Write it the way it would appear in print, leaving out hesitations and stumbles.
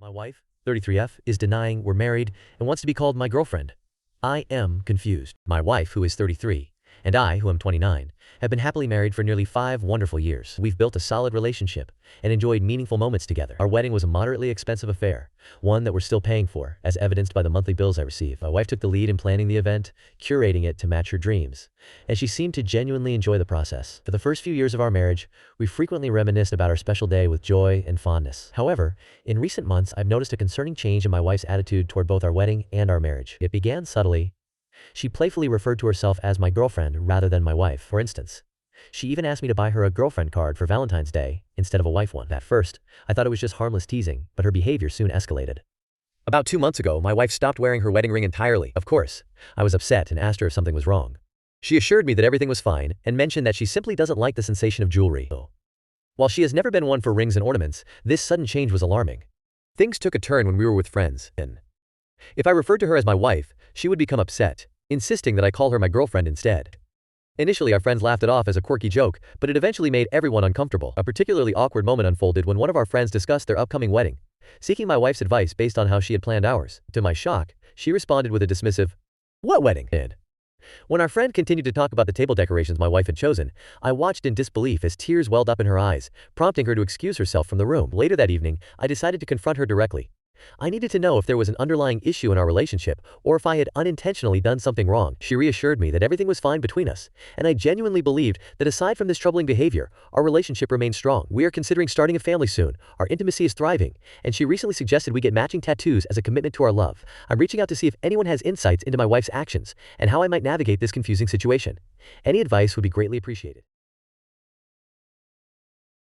My wife, 33F, is denying we're married and wants to be called my girlfriend. I am confused. My wife, who is 33, and I, who am 29, have been happily married for nearly 5 wonderful years. We've built a solid relationship and enjoyed meaningful moments together. Our wedding was a moderately expensive affair, one that we're still paying for, as evidenced by the monthly bills I receive. My wife took the lead in planning the event, curating it to match her dreams, and she seemed to genuinely enjoy the process. For the first few years of our marriage, we frequently reminisced about our special day with joy and fondness. However, in recent months, I've noticed a concerning change in my wife's attitude toward both our wedding and our marriage. It began subtly. She playfully referred to herself as my girlfriend rather than my wife. For instance, she even asked me to buy her a girlfriend card for Valentine's Day instead of a wife one. At first, I thought it was just harmless teasing, but her behavior soon escalated. About 2 months ago, my wife stopped wearing her wedding ring entirely. Of course, I was upset and asked her if something was wrong. She assured me that everything was fine and mentioned that she simply doesn't like the sensation of jewelry. While she has never been one for rings and ornaments, this sudden change was alarming. Things took a turn when we were with friends, and if I referred to her as my wife, she would become upset, insisting that I call her my girlfriend instead. Initially, our friends laughed it off as a quirky joke, but it eventually made everyone uncomfortable. A particularly awkward moment unfolded when one of our friends discussed their upcoming wedding, seeking my wife's advice based on how she had planned ours. To my shock, she responded with a dismissive, "What wedding?" When our friend continued to talk about the table decorations my wife had chosen, I watched in disbelief as tears welled up in her eyes, prompting her to excuse herself from the room. Later that evening, I decided to confront her directly. I needed to know if there was an underlying issue in our relationship or if I had unintentionally done something wrong. She reassured me that everything was fine between us, and I genuinely believed that aside from this troubling behavior, our relationship remained strong. We are considering starting a family soon, our intimacy is thriving, and she recently suggested we get matching tattoos as a commitment to our love. I'm reaching out to see if anyone has insights into my wife's actions and how I might navigate this confusing situation. Any advice would be greatly appreciated.